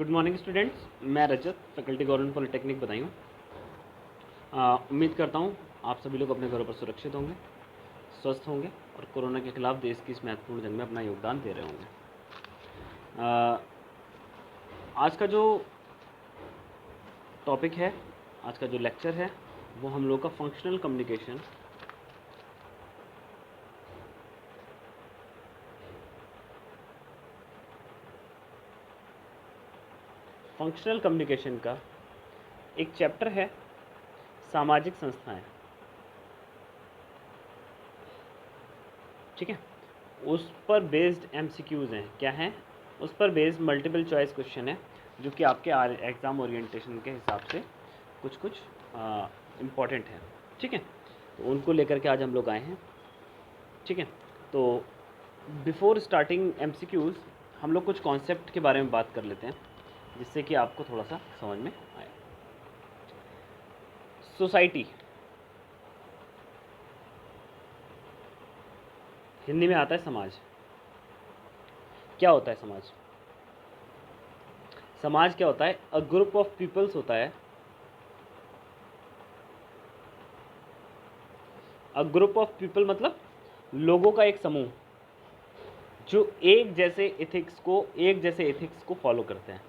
Good morning students, मैं रजत, faculty government polytechnic Badaun. उम्मीद करता हूं आप सभी लोग अपने घरों पर सुरक्षित होंगे, स्वस्थ होंगे और कोरोना के खिलाफ देश की इस महत्वपूर्ण जंग में अपना योगदान दे रहे होंगे। आज का जो टॉपिक है, आज का जो लेक्चर है, वो हम लोग का फंक्शनल कम्युनिकेशन का एक चैप्टर है, सामाजिक संस्थाएं। ठीक है, उस पर बेस्ड एमसीक्यूज़ हैं। क्या हैं? उस पर बेस्ड मल्टीपल चॉइस क्वेश्चन है, जो कि आपके एग्ज़ाम ओरिएंटेशन के हिसाब से कुछ इम्पॉर्टेंट है। ठीक है, तो उनको लेकर के आज हम लोग आए हैं। ठीक है, तो बिफोर स्टार्टिंग एमसीक्यूज़ हम लोग कुछ कॉन्सेप्ट के बारे में बात कर लेते हैं, जिससे कि आपको थोड़ा सा समझ में आए। सोसाइटी हिंदी में आता है समाज। क्या होता है समाज? समाज क्या होता है? अ ग्रुप ऑफ पीपल्स होता है। अ ग्रुप ऑफ पीपल मतलब लोगों का एक समूह जो एक जैसे एथिक्स को फॉलो करते हैं।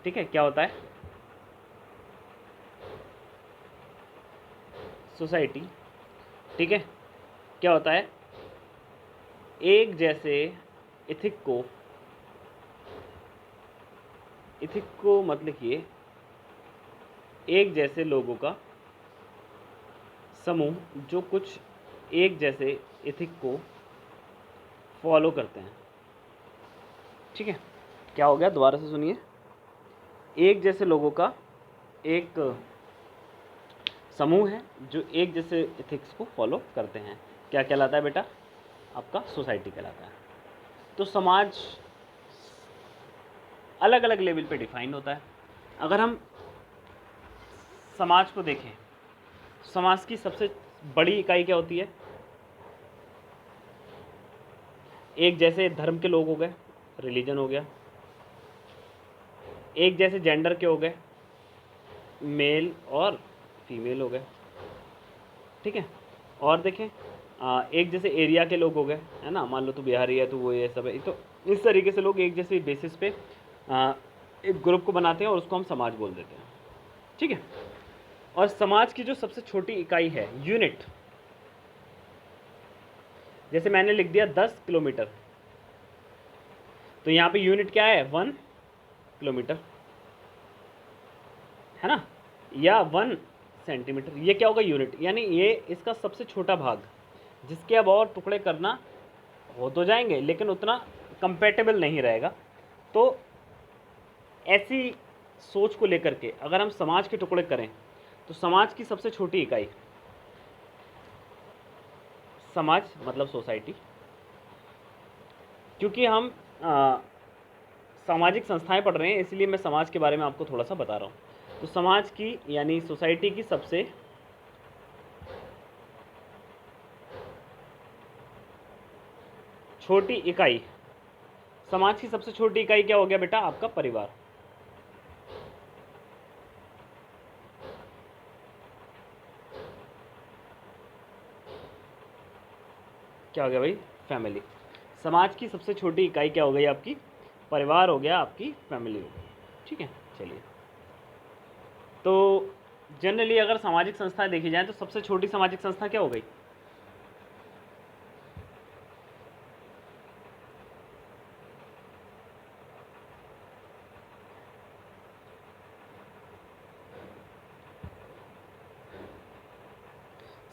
ठीक है, क्या होता है सोसाइटी? ठीक है, क्या होता है? एक जैसे एथिक को मतलब लिखिए, एक जैसे लोगों का समूह जो कुछ एक जैसे एथिक को फॉलो करते हैं। ठीक है, क्या हो गया? दोबारा से सुनिए। एक जैसे लोगों का एक समूह है जो एक जैसे एथिक्स को फॉलो करते हैं। क्या कहलाता है बेटा? आपका सोसाइटी कहलाता है। तो समाज अलग अलग लेवल पे डिफाइन होता है। अगर हम समाज को देखें, समाज की सबसे बड़ी इकाई क्या होती है? एक जैसे धर्म के लोग हो गए, रिलीजन हो गया। एक जैसे जेंडर के हो गए, मेल और फीमेल हो गए। ठीक है, और देखें एक जैसे एरिया के लोग हो गए, है ना। मान लो तू बिहारी है, तो वो ये सब है। तो इस तरीके से लोग एक जैसे बेसिस पे एक ग्रुप को बनाते हैं और उसको हम समाज बोल देते हैं। ठीक है, और समाज की जो सबसे छोटी इकाई है, यूनिट, जैसे मैंने लिख दिया 10 किलोमीटर, तो यहाँ पे यूनिट क्या है? 1 किलोमीटर, है ना, या 1 सेंटीमीटर। ये क्या होगा? यूनिट। यानी ये इसका सबसे छोटा भाग, जिसके अब और टुकड़े करना हो तो जाएंगे, लेकिन उतना कंपेटेबल नहीं रहेगा। तो ऐसी सोच को लेकर के अगर हम समाज के टुकड़े करें, तो समाज की सबसे छोटी इकाई, समाज मतलब सोसाइटी। क्योंकि हम सामाजिक संस्थाएं पढ़ रहे हैं, इसलिए मैं समाज के बारे में आपको थोड़ा सा बता रहा हूँ। तो समाज की यानी सोसाइटी की सबसे छोटी इकाई, समाज की सबसे छोटी इकाई क्या हो गया बेटा? आपका परिवार। क्या हो गया भाई? फैमिली। समाज की सबसे छोटी इकाई क्या हो गई? आपकी परिवार हो गया, आपकी फैमिली हो गई। ठीक है, चलिए। तो जनरली अगर सामाजिक संस्थाएं देखी जाए, तो सबसे छोटी सामाजिक संस्था क्या हो गई?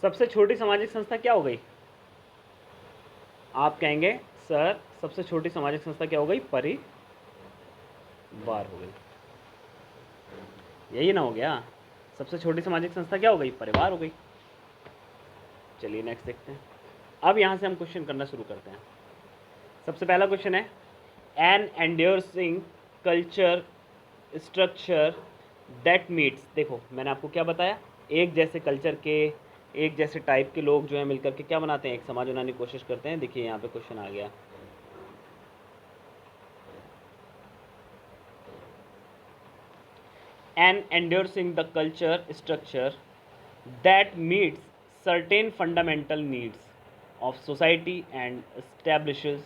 सबसे छोटी सामाजिक संस्था क्या हो गई? आप कहेंगे सर सबसे छोटी सामाजिक संस्था क्या हो गई? परिवार हो गई। यही ना हो गया? सबसे छोटी सामाजिक संस्था क्या हो गई? परिवार हो गई। चलिए नेक्स्ट देखते हैं। अब यहाँ से हम क्वेश्चन करना शुरू करते हैं। सबसे पहला क्वेश्चन है, an enduring culture structure that meets. देखो मैंने आपको क्या बताया, एक जैसे कल्चर के, एक जैसे टाइप के लोग जो है मिलकर के क्या बनाते हैं? एक समाज बनाने की कोशिश करते हैं। देखिए यहाँ पे क्वेश्चन आ गया, and endorsing the culture structure that meets certain fundamental needs of society and establishes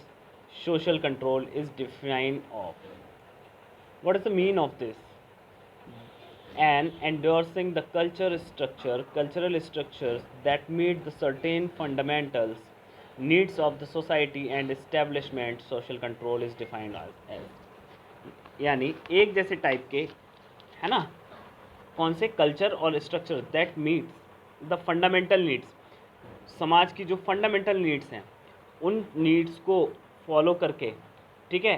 social control is defined of. What is the mean of this? And endorsing the cultural structures that meet the certain fundamentals needs of the society and establishment social control is defined as यानी एक जैसे type के है ना कौन से culture और structure that meets the fundamental needs समाज की जो फंडामेंटल नीड्स हैं उन नीड्स को फॉलो करके ठीक है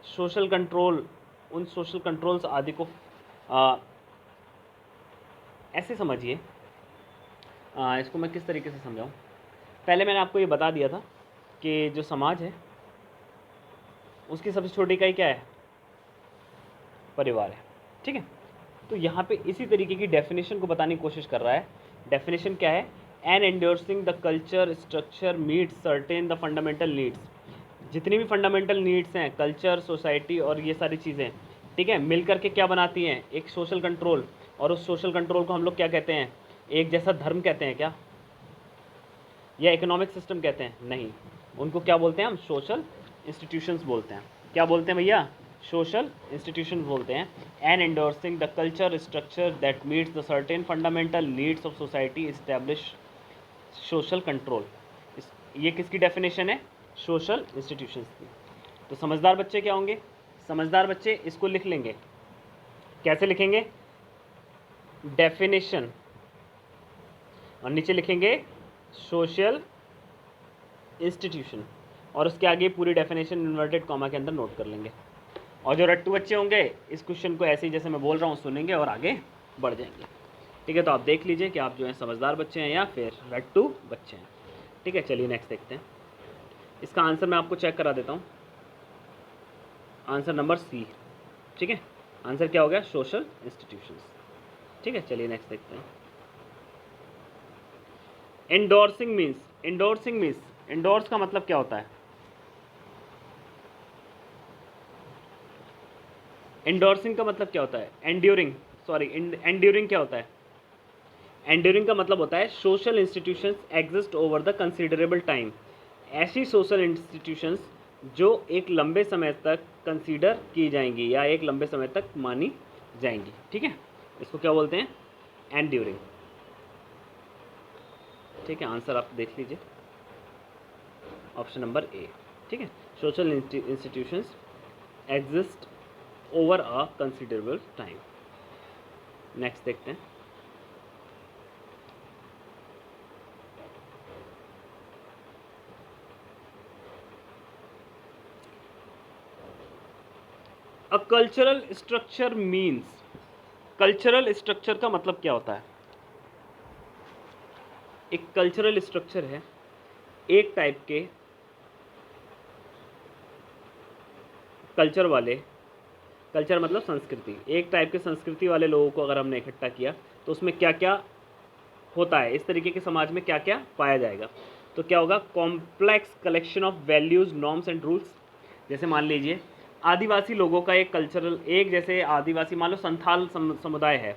सोशल कंट्रोल उन सोशल कंट्रोल्स आदि को ऐसे समझिए इसको मैं किस तरीके से समझाऊं। पहले मैंने आपको ये बता दिया था कि जो समाज है उसकी सबसे छोटी इकाई क्या है परिवार है ठीक है। तो यहाँ पे इसी तरीके की डेफिनेशन को बताने की कोशिश कर रहा है। डेफिनेशन क्या है an endorsing the culture structure meets certain the fundamental needs. जितनी भी फंडामेंटल नीड्स हैं कल्चर सोसाइटी और ये सारी चीज़ें ठीक है मिल करके क्या बनाती हैं एक सोशल कंट्रोल। और उस सोशल कंट्रोल को हम लोग क्या कहते हैं एक जैसा धर्म कहते हैं क्या या इकोनॉमिक सिस्टम कहते हैं नहीं उनको क्या बोलते हैं हम सोशल इंस्टीट्यूशंस बोलते हैं। क्या बोलते हैं भैया सोशल इंस्टीट्यूशन बोलते हैं। And endorsing the culture structure that meets the certain fundamental needs of society establish social control. ये किसकी डेफिनेशन है सोशल इंस्टीट्यूशंस की। तो समझदार बच्चे क्या होंगे समझदार बच्चे इसको लिख लेंगे। कैसे लिखेंगे डेफिनेशन और नीचे लिखेंगे सोशल इंस्टीट्यूशन और उसके आगे पूरी डेफिनेशन इन्वर्टेड कॉमा के अंदर नोट कर लेंगे। और जो रट्टू बच्चे होंगे इस क्वेश्चन को ऐसे ही जैसे मैं बोल रहा हूँ सुनेंगे और आगे बढ़ जाएंगे ठीक है। तो आप देख लीजिए कि आप जो हैं समझदार बच्चे हैं या फिर रट्टू बच्चे हैं ठीक है। चलिए नेक्स्ट देखते हैं। इसका आंसर मैं आपको चेक करा देता हूँ। आंसर नंबर सी ठीक है। आंसर क्या हो गया सोशल इंस्टीट्यूशंस ठीक है। चलिए नेक्स्ट देखते हैं। एंडोर्सिंग मीन्स एंडोर्स का मतलब क्या होता है एंडोर्सिंग का मतलब क्या होता है एंड्यूरिंग क्या होता है एंड्यूरिंग का मतलब होता है social institutions exist over the considerable time. ऐसी सोशल इंस्टीट्यूशंस जो एक लंबे समय तक कंसीडर की जाएंगी या एक लंबे समय तक मानी जाएंगी ठीक है। इसको क्या बोलते हैं एंड्यूरिंग ठीक है। आंसर आप देख लीजिए ऑप्शन नंबर ए ठीक है। Social institutions exist over a considerable time. Next देखते हैं। A cultural structure means cultural structure का मतलब क्या होता है एक कल्चरल स्ट्रक्चर है एक टाइप के कल्चर वाले कल्चर मतलब संस्कृति एक टाइप के संस्कृति वाले लोगों को अगर हमने इकट्ठा किया तो उसमें क्या क्या होता है इस तरीके के समाज में क्या क्या पाया जाएगा। तो क्या होगा complex collection of values norms and rules. जैसे मान लीजिए आदिवासी लोगों का एक कल्चरल एक जैसे आदिवासी मान लो संथाल समुदाय है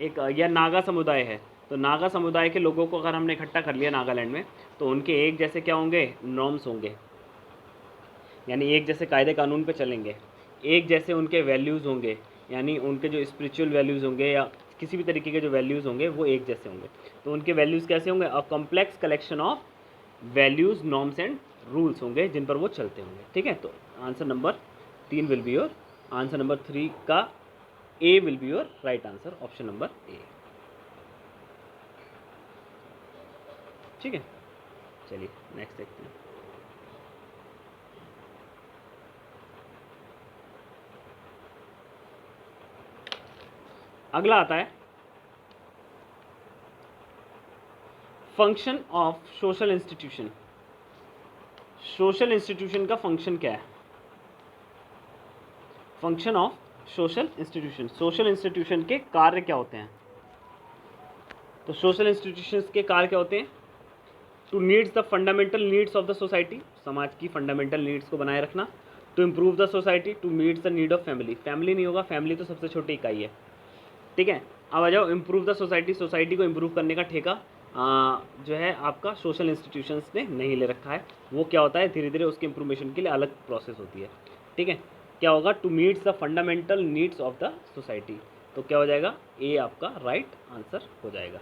एक या नागा समुदाय है तो नागा समुदाय के लोगों को अगर हमने इकट्ठा कर लिया नागालैंड में तो उनके एक जैसे क्या होंगे नॉर्म्स होंगे यानी एक जैसे कायदे कानून पे चलेंगे एक जैसे उनके वैल्यूज़ होंगे यानी उनके जो स्पिरिचुअल वैल्यूज़ होंगे या किसी भी तरीके के जो वैल्यूज़ होंगे वो एक जैसे होंगे। तो उनके वैल्यूज़ कैसे होंगे a complex collection of values norms and rules होंगे जिन पर वो चलते होंगे ठीक है। तो answer number 3 will be your answer number 3 का a will be your right answer option number a ठीक है। चलिए नेक्स्ट देखते हैं। अगला आता है function of social institution. Social institution का फंक्शन क्या है फंक्शन ऑफ सोशल इंस्टीट्यूशन के कार्य क्या होते हैं। तो सोशल इंस्टीट्यूशंस के कार्य क्या होते हैं to needs the fundamental needs of the society समाज की फंडामेंटल नीड्स को बनाए रखना। To improve the society to meets the need of family नहीं होगा फैमिली तो सबसे छोटी इकाई है ठीक है, अब आ जाओ इम्प्रूव द सोसाइटी। सोसाइटी को इम्प्रूव करने का ठेका जो है आपका सोशल इंस्टीट्यूशंस ने नहीं ले रखा है। वो क्या होता है, धीरे धीरे उसके इम्प्रूवेशन के लिए अलग प्रोसेस होती है। ठीक है, क्या होगा, to meets the fundamental needs of the society. तो क्या हो जाएगा, ए आपका राइट आंसर हो जाएगा।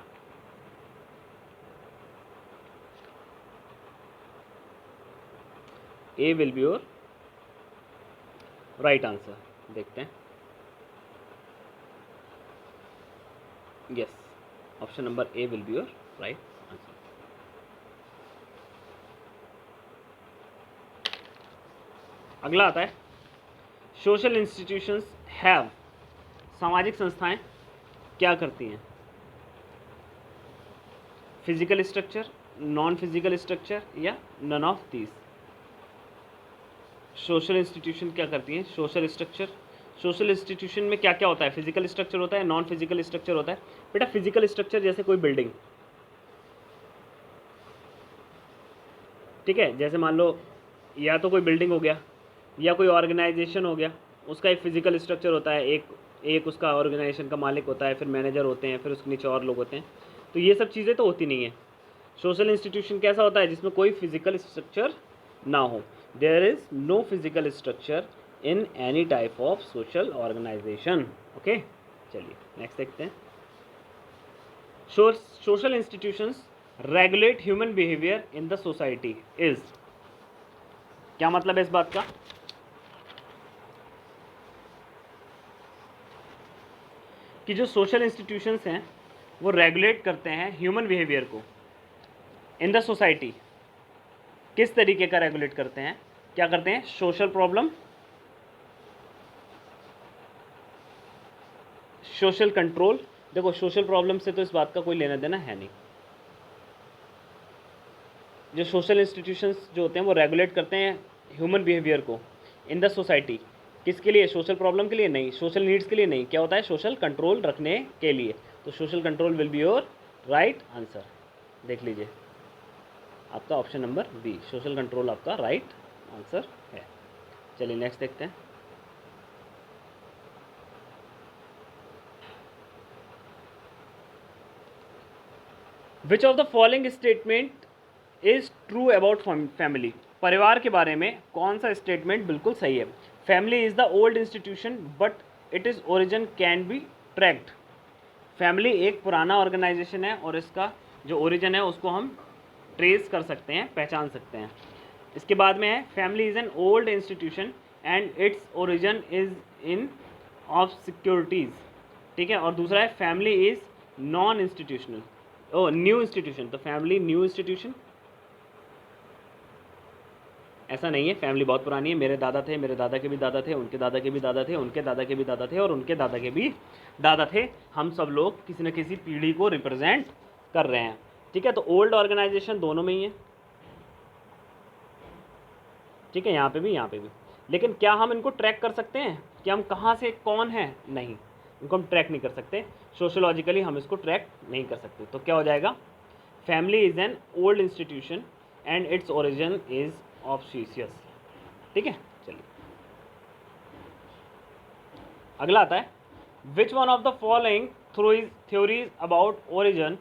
A will be your right answer. देखते हैं, yes, option number a will be your right answer. अगला आता है सोशल इंस्टीट्यूशंस हैव। सामाजिक संस्थाएं क्या करती हैं, physical structure, non physical structure या none of these. Social institution क्या करती हैं, सोशल स्ट्रक्चर। सोशल इंस्टीट्यूशन में क्या क्या होता है, फिजिकल स्ट्रक्चर होता है, नॉन फिजिकल स्ट्रक्चर होता है। बेटा फिजिकल स्ट्रक्चर जैसे कोई बिल्डिंग, ठीक है, जैसे मान लो या तो कोई बिल्डिंग हो गया या कोई ऑर्गेनाइजेशन हो गया, उसका एक फिजिकल स्ट्रक्चर होता है, एक उसका ऑर्गेनाइजेशन का मालिक होता है, फिर मैनेजर होते हैं, फिर उसके नीचे और लोग होते हैं। तो ये सब चीज़ें तो होती नहीं है। सोशल इंस्टीट्यूशन कैसा होता है, जिसमें कोई फिजिकल स्ट्रक्चर ना हो। There is no physical structure in any type of social organisation. Okay, चलिए नेक्स्ट देखते हैं। Social institutions regulate human behaviour in the society is. क्या मतलब है इस बात का, कि जो सोशल इंस्टीट्यूशंस हैं वो रेगुलेट करते हैं ह्यूमन बिहेवियर को इन द सोसाइटी। किस तरीके का रेगुलेट करते हैं, क्या करते हैं, सोशल प्रॉब्लम, सोशल कंट्रोल। देखो सोशल प्रॉब्लम से तो इस बात का कोई लेना देना है नहीं। जो सोशल इंस्टीट्यूशंस जो होते हैं वो रेगुलेट करते हैं ह्यूमन बिहेवियर को इन द सोसाइटी। किसके लिए, सोशल प्रॉब्लम के लिए नहीं, सोशल नीड्स के लिए नहीं, क्या होता है, सोशल कंट्रोल रखने के लिए। तो social control will be your right answer. देख लीजिए आपका option number B, social control आपका राइट आंसर है। चलिए नेक्स्ट देखते हैं। Which of the following statement is true about family. परिवार के बारे में कौन सा स्टेटमेंट बिल्कुल सही है। Family is the old institution but it is origin can be tracked. Family एक पुराना ऑर्गेनाइजेशन है और इसका जो ओरिजिन है उसको हम ट्रेस कर सकते हैं, पहचान सकते हैं। इसके बाद में है family is an old institution and its origin is in of securities. ठीक है, और दूसरा है family is non institutional, or new institution. तो फैमिली न्यू इंस्टीट्यूशन ऐसा नहीं है, फैमिली बहुत पुरानी है। मेरे दादा थे, मेरे दादा के भी दादा थे, उनके दादा के भी दादा थे, उनके दादा के भी दादा थे और उनके दादा के भी दादा थे। हम सब लोग किसी न किसी पीढ़ी को रिप्रेजेंट कर रहे हैं। ठीक है, तो ओल्ड ऑर्गेनाइजेशन दोनों में ही है। ठीक है, यहाँ पे भी, यहाँ पे भी। लेकिन क्या हम इनको ट्रैक कर सकते हैं कि हम कहाँ से कौन है, नहीं, इनको हम ट्रैक नहीं कर सकते। सोशोलॉजिकली हम इसको ट्रैक नहीं कर सकते। तो क्या हो जाएगा, family is an old institution and its origin is auspicious. ठीक है, चलिए अगला आता है which one of the following theories about origin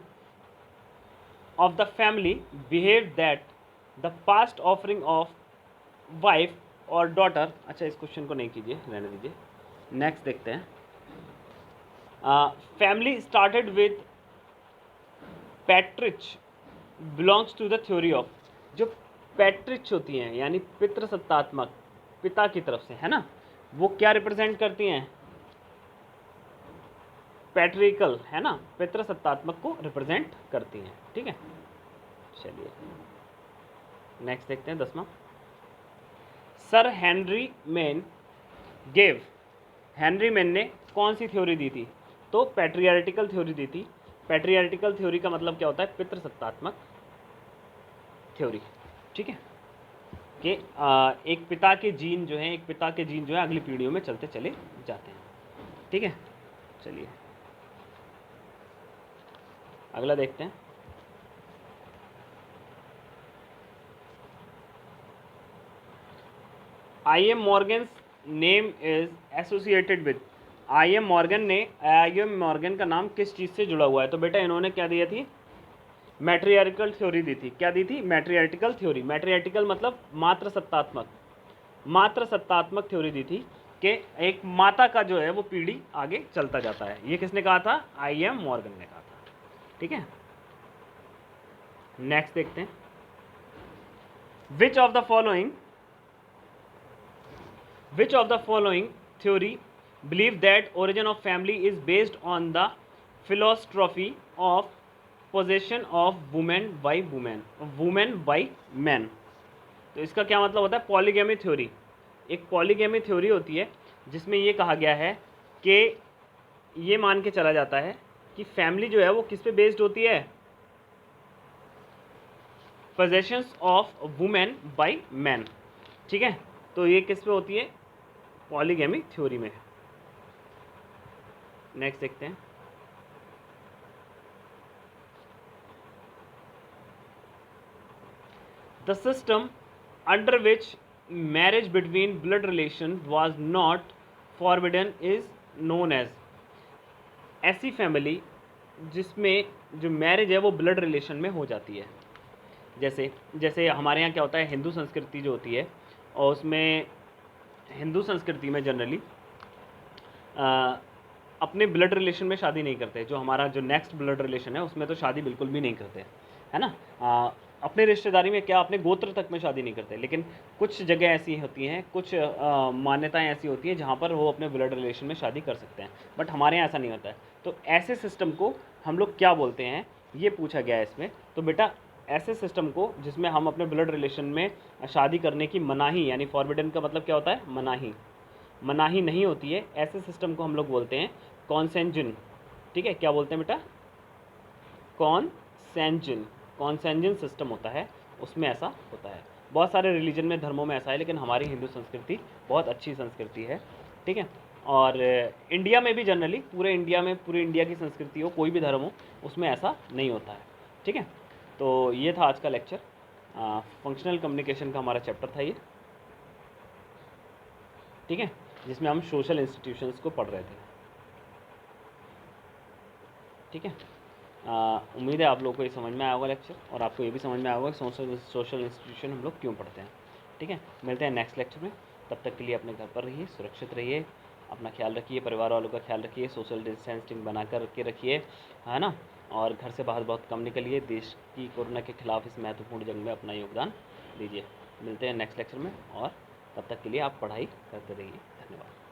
of the family behave that the past offering of wife और डॉटर। अच्छा, इस क्वेश्चन को नहीं कीजिए, रहने दीजिए, नेक्स्ट देखते हैं। Family started with patriarch belongs to the theory of. जो पैट्रिच होती हैं यानी पितृसत्तात्मक, पिता की तरफ से, है ना, वो क्या रिप्रेजेंट करती हैं, पैट्रिकल, है ना, पितृसत्तात्मक को रिप्रेजेंट करती हैं। ठीक है, चलिए नेक्स्ट देखते हैं 10वां। Sir Henry Maine gave. Henry Maine ने कौन सी थ्योरी दी थी, तो पैट्रियार्टिकल थ्योरी दी थी। पैट्रियार्टिकल थ्योरी का मतलब क्या होता है, पितृसत्तात्मक थ्योरी। ठीक है, कि एक पिता के जीन जो है अगली पीढ़ियों में चलते चले जाते हैं। ठीक है, चलिए अगला देखते हैं। I am Morgan's name is associated with. I am Morgan का नाम किस चीज़ से जुड़ा हुआ है? तो बेटा इन्होंने क्या दिया थी, मैट्रियार्टिकल थ्योरी दी थी। क्या दी थी? मैट्रियार्टिकल थ्योरी। मैट्रियार्टिकल मतलब मात्र सत्तात्मक थ्योरी दी थी कि एक माता का जो है वो पीढ़ी आगे चलता जाता है। ये किसने कहा था? आई एम मॉर्गन ने कहा था। ठीक है, नेक्स्ट देखते हैं। Which of the following theory believe that origin of family is based on the philosophy of possession of women by man. तो इसका क्या मतलब होता है? Polygamy theory. एक पॉलीगैमी थ्योरी होती है जिसमें ये कहा गया है कि ये मान के चला जाता है कि फैमिली जो है वो किस पे बेस्ड होती है? Possessions of women by man. ठीक है, तो ये किस पे होती है? पॉलीगैमी थ्योरी में। नेक्स्ट देखते हैं। The system under which marriage between blood relation was not forbidden is known as. ऐसी फैमिली जिसमें जो मैरिज है वो ब्लड रिलेशन में हो जाती है। जैसे जैसे हमारे यहाँ क्या होता है, हिंदू संस्कृति जो होती है, और उसमें हिंदू संस्कृति में जनरली अपने ब्लड रिलेशन में शादी नहीं करते। जो हमारा जो नेक्स्ट ब्लड रिलेशन है उसमें तो शादी बिल्कुल भी नहीं करते, है ना। अपने रिश्तेदारी में क्या, अपने गोत्र तक में शादी नहीं करते। लेकिन कुछ जगह ऐसी होती हैं, कुछ मान्यताएं ऐसी होती हैं जहाँ पर वो अपने ब्लड रिलेशन में शादी कर सकते हैं, बट हमारे यहाँ ऐसा नहीं होता है। तो ऐसे सिस्टम को हम लोग क्या बोलते हैं, ये पूछा गया है इसमें। तो बेटा ऐसे सिस्टम को जिसमें हम अपने ब्लड रिलेशन में शादी करने की मनाही, यानी फॉरबिडन का मतलब क्या होता है? मनाही नहीं होती है, ऐसे सिस्टम को हम लोग बोलते हैं कॉन्सेंजन। ठीक है, क्या बोलते हैं बेटा? कॉन्सेंजन सिस्टम होता है, उसमें ऐसा होता है। बहुत सारे रिलीजन में, धर्मों में ऐसा है, लेकिन हमारी हिंदू संस्कृति बहुत अच्छी संस्कृति है। ठीक है, और इंडिया में भी जनरली, पूरे इंडिया की संस्कृति हो, कोई भी धर्म हो, उसमें ऐसा नहीं होता है। ठीक है, तो ये था आज का लेक्चर। फंक्शनल कम्युनिकेशन का हमारा चैप्टर था ये। ठीक है, जिसमें हम सोशल इंस्टीट्यूशंस को पढ़ रहे थे। ठीक है, उम्मीद है आप लोगों को ये समझ में आया होगा लेक्चर, और आपको ये भी समझ में आया होगा कि सोशल इंस्टीट्यूशन हम लोग क्यों पढ़ते हैं। ठीक है, मिलते हैं नेक्स्ट लेक्चर में। तब तक के लिए अपने घर पर रहिए, सुरक्षित रहिए, अपना ख्याल रखिए, परिवार वालों का ख्याल रखिए, सोशल डिस्टेंसिंग बना कर के रखिए, है ना। और घर से बाहर बहुत कम निकलिए। देश की कोरोना के खिलाफ इस महत्वपूर्ण जंग में अपना योगदान दीजिए। मिलते हैं नेक्स्ट लेक्चर में, और तब तक के लिए आप पढ़ाई करते रहिए। धन्यवाद।